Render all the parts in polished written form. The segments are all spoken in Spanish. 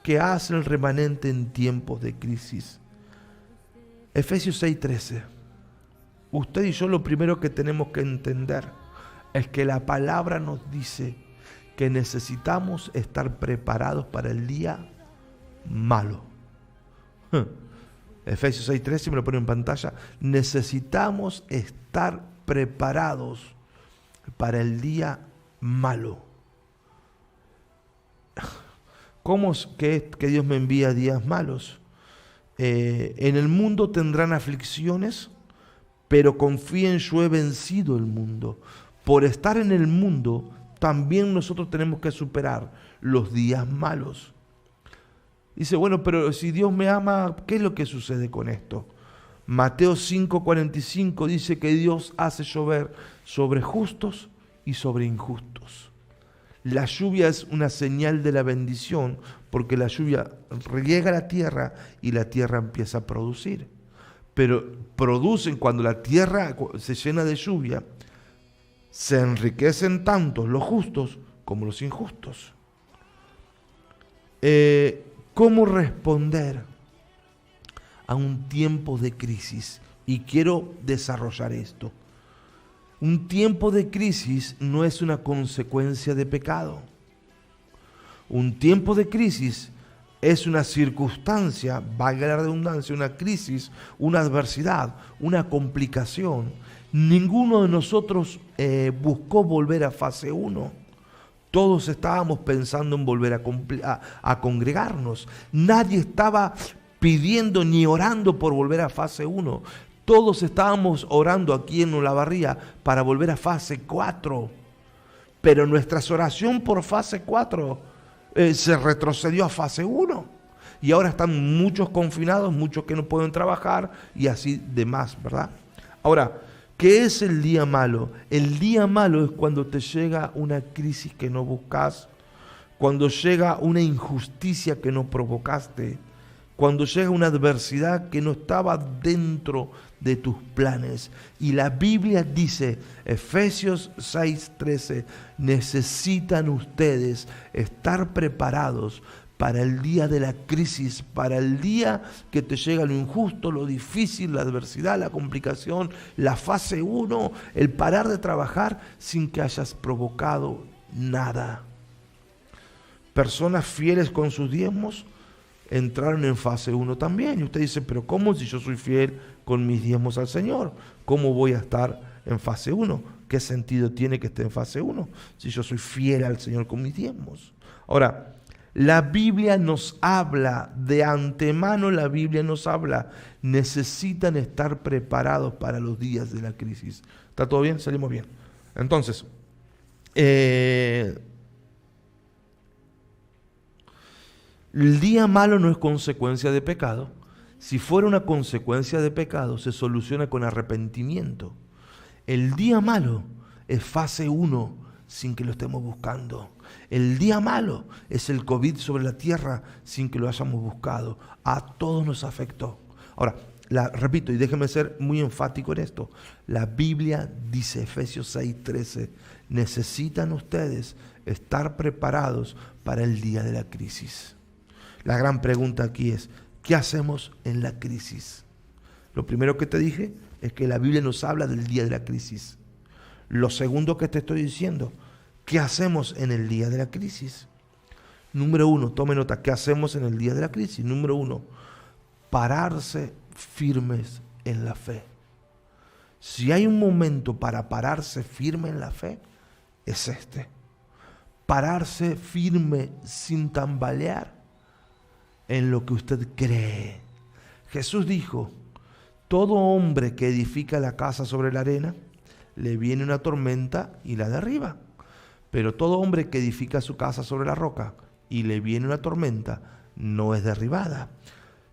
que hace el remanente en tiempos de crisis. Efesios 6:13. Usted y yo lo primero que tenemos que entender es que la palabra nos dice que necesitamos estar preparados para el día malo. Efesios 6:13, me lo pone en pantalla. Necesitamos estar preparados para el día malo. ¿Cómo es que Dios me envía días malos? En el mundo tendrán aflicciones, pero confíen, yo he vencido el mundo. Por estar en el mundo, también nosotros tenemos que superar los días malos. Dice, bueno, pero si Dios me ama, ¿qué es lo que sucede con esto? Mateo 5:45 dice que Dios hace llover sobre justos y sobre injustos. La lluvia es una señal de la bendición, porque la lluvia riega la tierra y la tierra empieza a producir. Pero producen, cuando la tierra se llena de lluvia, se enriquecen tanto los justos como los injustos. ¿Cómo responder a un tiempo de crisis? Y quiero desarrollar esto. Un tiempo de crisis no es una consecuencia de pecado. Un tiempo de crisis es una circunstancia, valga la redundancia, una crisis, una adversidad, una complicación. Ninguno de nosotros buscó volver a fase 1. Todos estábamos pensando en volver a congregarnos. Nadie estaba pidiendo ni orando por volver a fase 1. Todos estábamos orando aquí en Olavarría para volver a fase 4. Pero nuestra oración por fase 4 se retrocedió a fase 1. Y ahora están muchos confinados, muchos que no pueden trabajar y así demás, ¿verdad? Ahora, ¿qué es el día malo? El día malo es cuando te llega una crisis que no buscas, cuando llega una injusticia que no provocaste, cuando llega una adversidad que no estaba dentro de tus planes. Y la Biblia dice, Efesios 6:13, necesitan ustedes estar preparados para el día de la crisis, para el día que te llega lo injusto, lo difícil, la adversidad, la complicación, la fase 1, el parar de trabajar sin que hayas provocado nada. Personas fieles con sus diezmos entraron en fase 1 también. Y usted dice, pero ¿cómo si yo soy fiel con mis diezmos al Señor? ¿Cómo voy a estar en fase 1? ¿Qué sentido tiene que esté en fase 1 si yo soy fiel al Señor con mis diezmos? Ahora, la Biblia nos habla, de antemano la Biblia nos habla, necesitan estar preparados para los días de la crisis. ¿Está todo bien? Salimos bien. Entonces, el día malo no es consecuencia de pecado. Si fuera una consecuencia de pecado, se soluciona con arrepentimiento. El día malo es fase 1 sin que lo estemos buscando. El día malo es el COVID sobre la tierra sin que lo hayamos buscado. A todos nos afectó. Ahora, repito, y déjenme ser muy enfático en esto. La Biblia dice, Efesios 6:13, necesitan ustedes estar preparados para el día de la crisis. La gran pregunta aquí es, ¿qué hacemos en la crisis? Lo primero que te dije es que la Biblia nos habla del día de la crisis. Lo segundo que te estoy diciendo, ¿qué hacemos en el día de la crisis? Número 1, tome nota, ¿qué hacemos en el día de la crisis? Número 1, pararse firmes en la fe. Si hay un momento para pararse firme en la fe, es este. Pararse firme sin tambalear en lo que usted cree. Jesús dijo, todo hombre que edifica la casa sobre la arena, le viene una tormenta y la derriba. Pero todo hombre que edifica su casa sobre la roca y le viene una tormenta, no es derribada.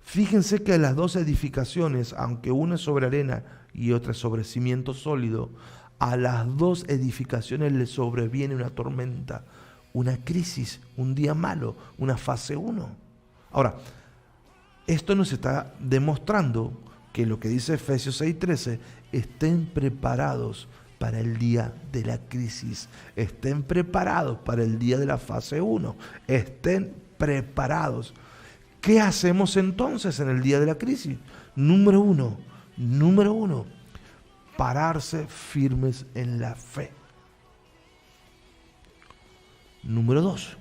Fíjense que las dos edificaciones, aunque una es sobre arena y otra es sobre cimiento sólido, a las dos edificaciones le sobreviene una tormenta, una crisis, un día malo, una fase 1. Ahora, esto nos está demostrando que lo que dice Efesios 6:13, estén preparados para el día de la crisis, estén preparados para el día de la fase 1, estén preparados. ¿Qué hacemos entonces en el día de la crisis? Número uno, pararse firmes en la fe. Número dos,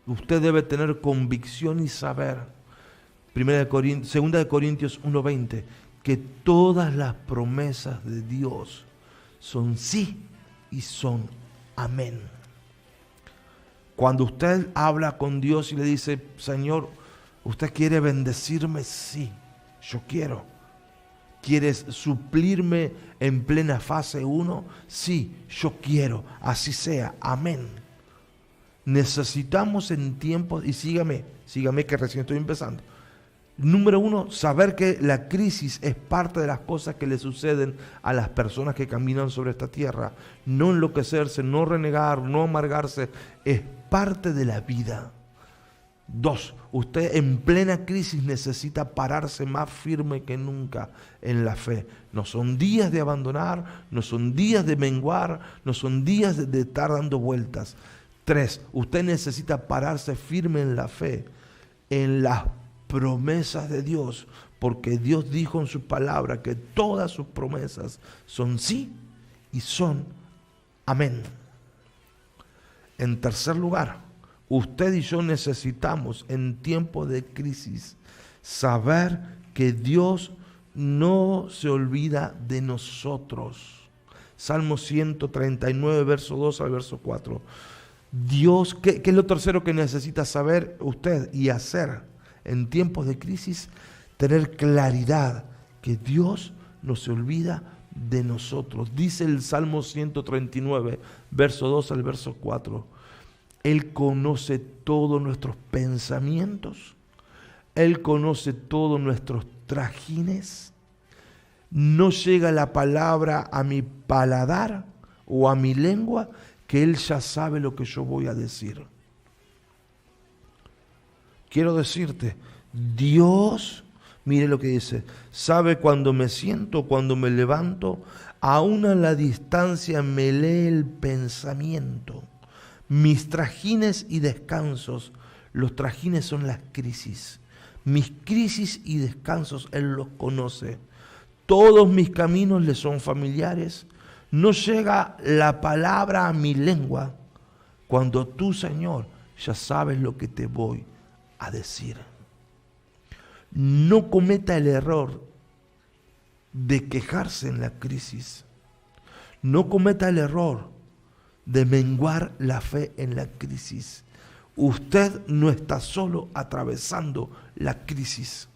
usted debe tener convicción y saber, 2 de Corintios 1:20, que todas las promesas de Dios son sí y son amén. Cuando usted habla con Dios y le dice, Señor, ¿usted quiere bendecirme? Sí, yo quiero. ¿Quieres suplirme en plena fase 1? Sí, yo quiero. Así sea. Amén. Necesitamos en tiempos, y sígame que recién estoy empezando. Número uno, saber que la crisis es parte de las cosas que le suceden a las personas que caminan sobre esta tierra. No enloquecerse, no renegar, no amargarse, es parte de la vida. Dos, usted en plena crisis necesita pararse más firme que nunca en la fe. No son días de abandonar, no son días de menguar, no son días de estar dando vueltas. Tres, usted necesita pararse firme en la fe, en las promesas de Dios, porque Dios dijo en su palabra que todas sus promesas son sí y son amén. En tercer lugar, usted y yo necesitamos en tiempos de crisis saber que Dios no se olvida de nosotros. Salmo 139, verso 2 al verso 4. Dios, ¿qué es lo tercero que necesita saber usted y hacer en tiempos de crisis? Tener claridad que Dios no se olvida de nosotros. Dice el Salmo 139, verso 2 al verso 4. Él conoce todos nuestros pensamientos. Él conoce todos nuestros trajines. No llega la palabra a mi paladar o a mi lengua, que Él ya sabe lo que yo voy a decir. Quiero decirte, Dios, mire lo que dice, sabe cuando me siento, cuando me levanto, aún a la distancia me lee el pensamiento. Mis trajines y descansos, los trajines son las crisis. Mis crisis y descansos Él los conoce. Todos mis caminos le son familiares. No llega la palabra a mi lengua cuando tú, Señor, ya sabes lo que te voy a decir. No cometa el error de quejarse en la crisis. No cometa el error de menguar la fe en la crisis. Usted no está solo atravesando la crisis.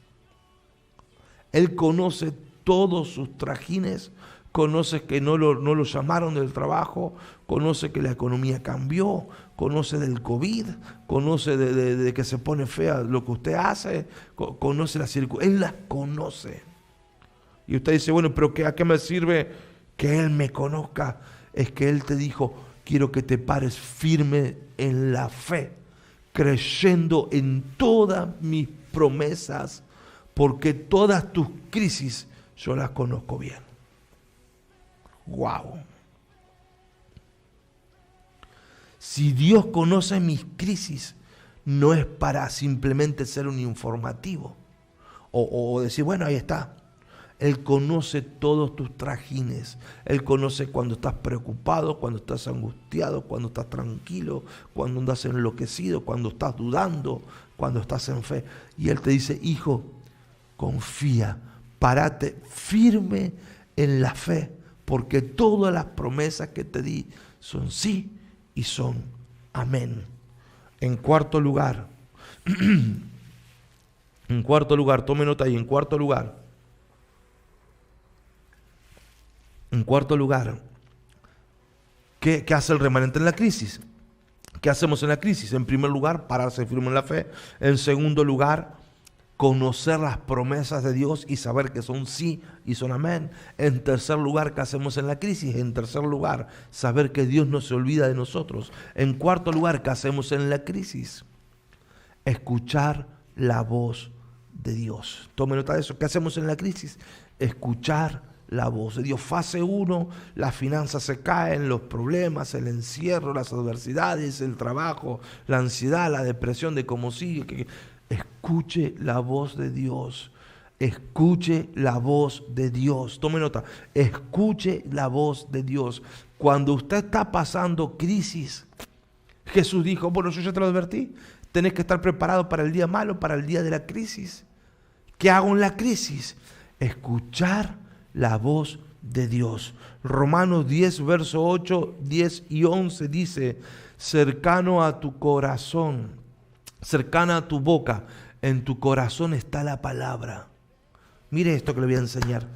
Él conoce todos sus trajines, conoce que no lo llamaron del trabajo, conoce que la economía cambió, conoce del COVID, conoce de que se pone fea lo que usted hace, conoce las circunstancias, Él las conoce. Y usted dice, bueno, pero ¿a qué me sirve que Él me conozca? Es que Él te dijo, quiero que te pares firme en la fe, creyendo en todas mis promesas, porque todas tus crisis yo las conozco bien. ¡Wow! Si Dios conoce mis crisis, no es para simplemente ser un informativo o decir, bueno, ahí está. Él conoce todos tus trajines. Él conoce cuando estás preocupado, cuando estás angustiado, cuando estás tranquilo, cuando andas enloquecido, cuando estás dudando, cuando estás en fe. Y Él te dice, hijo, confía, párate firme en la fe, porque todas las promesas que te di son sí y son amén. En cuarto lugar, tome nota ahí, en cuarto lugar, ¿qué hace el remanente en la crisis? ¿Qué hacemos en la crisis? En primer lugar, pararse firme en la fe. En segundo lugar, conocer las promesas de Dios y saber que son sí y son amén. En tercer lugar, ¿qué hacemos en la crisis? En tercer lugar, saber que Dios no se olvida de nosotros. En cuarto lugar, ¿qué hacemos en la crisis? Escuchar la voz de Dios. Tome nota de eso. ¿Qué hacemos en la crisis? Escuchar la voz de Dios. Fase 1, las finanzas se caen, los problemas, el encierro, las adversidades, el trabajo, la ansiedad, la depresión de cómo sigue. Escuche la voz de Dios. Escuche la voz de Dios. Tome nota. Escuche la voz de Dios. Cuando usted está pasando crisis, Jesús dijo, bueno, yo ya te lo advertí. Tenés que estar preparado para el día malo, para el día de la crisis. ¿Qué hago en la crisis? Escuchar la voz de Dios. Romanos 10, verso 8, 10 y 11 dice, cercano a tu corazón, cercana a tu boca, en tu corazón está la palabra. Mire esto que le voy a enseñar.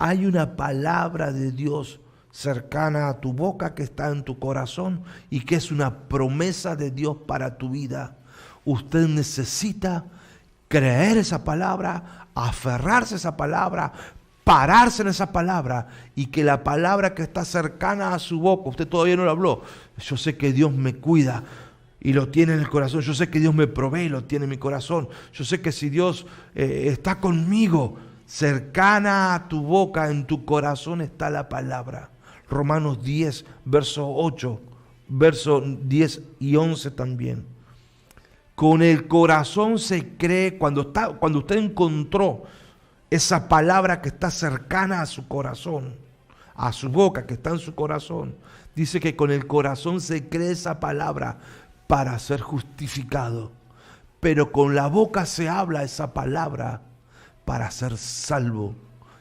Hay una palabra de Dios cercana a tu boca que está en tu corazón y que es una promesa de Dios para tu vida. Usted necesita creer esa palabra, aferrarse a esa palabra, pararse en esa palabra y que la palabra que está cercana a su boca, usted todavía no lo habló, yo sé que Dios me cuida y lo tiene en el corazón, yo sé que Dios me provee y lo tiene en mi corazón, yo sé que si Dios está conmigo, cercana a tu boca, en tu corazón está la palabra. Romanos 10, verso 8, verso 10 y 11 también. Con el corazón se cree, cuando usted encontró esa palabra que está cercana a su corazón, a su boca que está en su corazón, dice que con el corazón se cree esa palabra para ser justificado. Pero con la boca se habla esa palabra para ser salvo.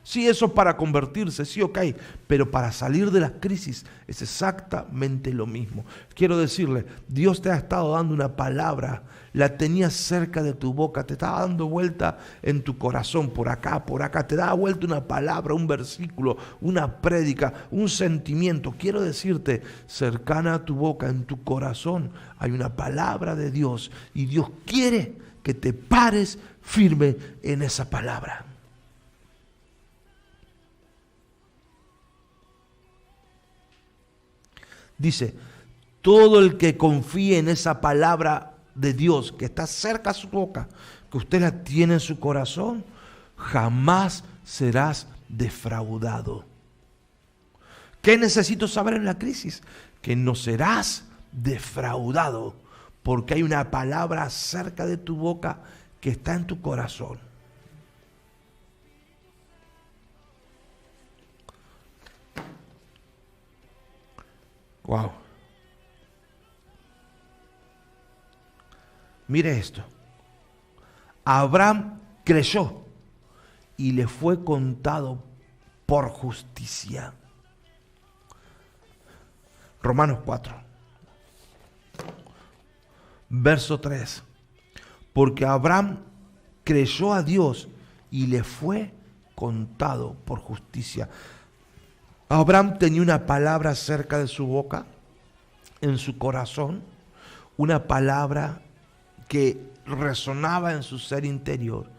Sí, eso es para convertirse, sí, ok, pero para salir de las crisis es exactamente lo mismo. Quiero decirle, Dios te ha estado dando una palabra, la tenías cerca de tu boca, te estaba dando vuelta en tu corazón, por acá, te da vuelta una palabra, un versículo, una prédica, un sentimiento. Quiero decirte, cercana a tu boca, en tu corazón, hay una palabra de Dios y Dios quiere que te pares firme en esa palabra. Dice, todo el que confíe en esa palabra de Dios que está cerca a su boca, que usted la tiene en su corazón, jamás serás defraudado. ¿Qué necesito saber en la crisis? Que no serás defraudado, porque hay una palabra cerca de tu boca que está en tu corazón. Wow. Mire esto. Abraham creyó y le fue contado por justicia. Romanos 4, verso 3. Porque Abraham creyó a Dios y le fue contado por justicia. Abraham tenía una palabra cerca de su boca, en su corazón, una palabra que resonaba en su ser interior.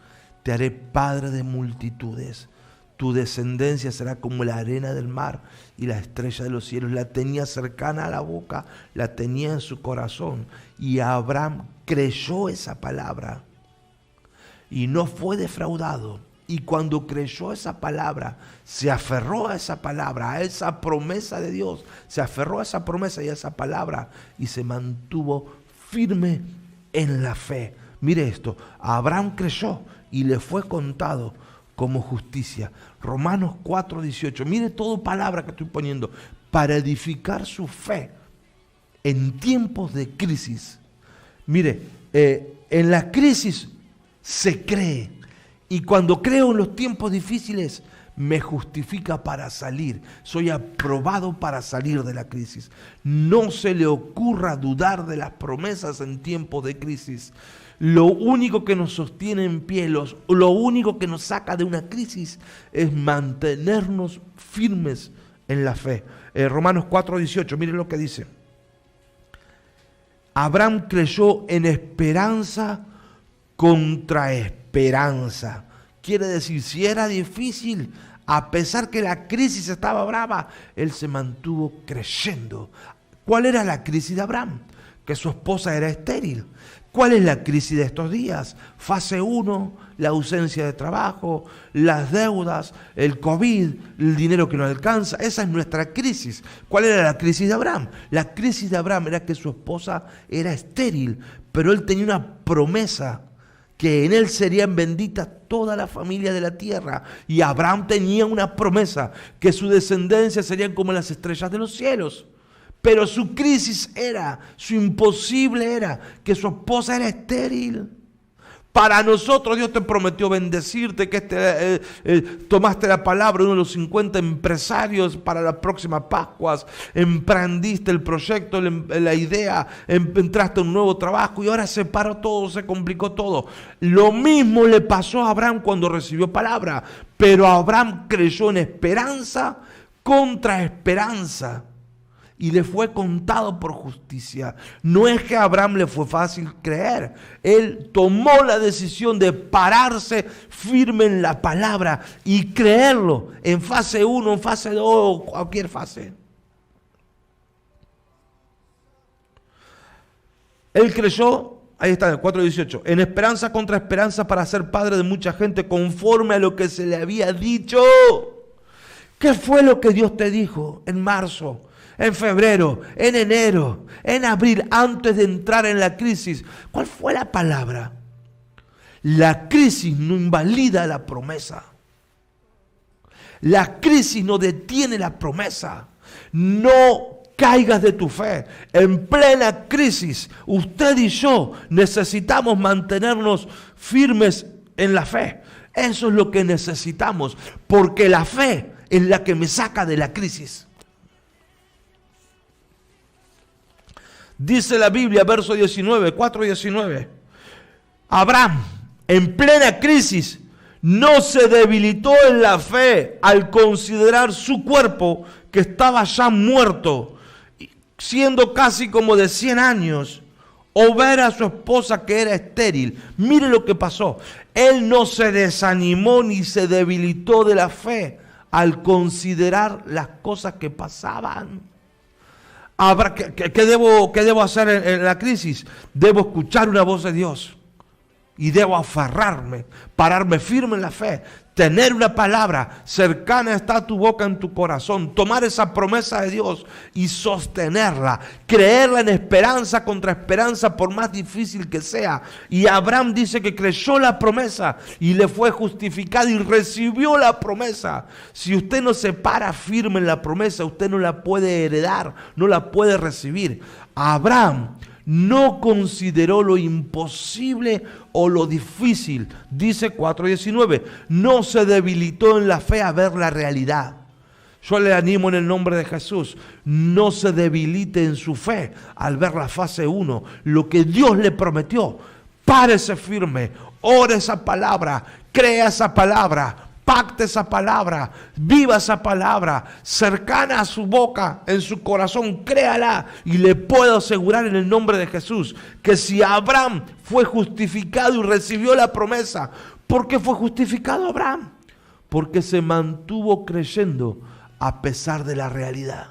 Te haré padre de multitudes, tu descendencia será como la arena del mar y la estrella de los cielos. La tenía cercana a la boca, la tenía en su corazón. Y Abraham creyó esa palabra y no fue defraudado. Y cuando creyó esa palabra, se aferró a esa palabra, a esa promesa de Dios. Se aferró a esa promesa y a esa palabra y se mantuvo firme en la fe. Mire esto, Abraham creyó y le fue contado como justicia. Romanos 4:18. Mire todo palabra que estoy poniendo para edificar su fe en tiempos de crisis. Mire, en la crisis se cree. Y cuando creo en los tiempos difíciles, me justifica para salir. Soy aprobado para salir de la crisis. No se le ocurra dudar de las promesas en tiempos de crisis. Lo único que nos sostiene en pie, lo único que nos saca de una crisis es mantenernos firmes en la fe. Romanos 4:18, miren lo que dice. Abraham creyó en esperanza contra esperanza. Quiere decir, si era difícil, a pesar que la crisis estaba brava, él se mantuvo creyendo. ¿Cuál era la crisis de Abraham? Que su esposa era estéril. ¿Cuál es la crisis de estos días? Fase 1, la ausencia de trabajo, las deudas, el COVID, el dinero que no alcanza. Esa es nuestra crisis. ¿Cuál era la crisis de Abraham? La crisis de Abraham era que su esposa era estéril, pero él tenía una promesa que en él serían benditas toda la familia de la tierra. Y Abraham tenía una promesa, que su descendencia serían como las estrellas de los cielos. Pero su crisis era, su imposible era, que su esposa era estéril. Para nosotros Dios te prometió bendecirte, que tomaste la palabra, uno de los 50 empresarios para las próximas Pascuas, emprendiste el proyecto, la idea, entraste a un nuevo trabajo y ahora se paró todo, se complicó todo. Lo mismo le pasó a Abraham cuando recibió palabra, pero Abraham creyó en esperanza contra esperanza. Y le fue contado por justicia. No es que a Abraham le fue fácil creer. Él tomó la decisión de pararse firme en la palabra y creerlo en fase 1, en fase 2 o cualquier fase. Él creyó, ahí está, en el 4:18, en esperanza contra esperanza para ser padre de mucha gente conforme a lo que se le había dicho. ¿Qué fue lo que Dios te dijo en marzo? En febrero, en enero, en abril, antes de entrar en la crisis. ¿Cuál fue la palabra? La crisis no invalida la promesa. La crisis no detiene la promesa. No caigas de tu fe. En plena crisis, usted y yo necesitamos mantenernos firmes en la fe. Eso es lo que necesitamos, porque la fe es la que me saca de la crisis. Dice la Biblia, verso 19, 4:19. Abraham, en plena crisis, no se debilitó en la fe al considerar su cuerpo que estaba ya muerto, siendo casi como de 100 años, o ver a su esposa que era estéril. Mire lo que pasó. Él no se desanimó ni se debilitó de la fe al considerar las cosas que pasaban. ¿Qué debo hacer en la crisis? Debo escuchar una voz de Dios y debo aferrarme, pararme firme en la fe, tener una palabra, cercana está tu boca en tu corazón, tomar esa promesa de Dios y sostenerla, creerla en esperanza contra esperanza por más difícil que sea. Y Abraham dice que creyó la promesa y le fue justificado y recibió la promesa. Si usted no se para firme en la promesa, usted no la puede heredar, no la puede recibir. Abraham no consideró lo imposible o lo difícil. Dice 4:19, no se debilitó en la fe a ver la realidad. Yo le animo en el nombre de Jesús, no se debilite en su fe al ver la fase 1, lo que Dios le prometió. Párese firme, ore esa palabra, crea esa palabra, pacte esa palabra, viva esa palabra, cercana a su boca, en su corazón, créala. Y le puedo asegurar en el nombre de Jesús que si Abraham fue justificado y recibió la promesa, ¿por qué fue justificado Abraham? Porque se mantuvo creyendo a pesar de la realidad.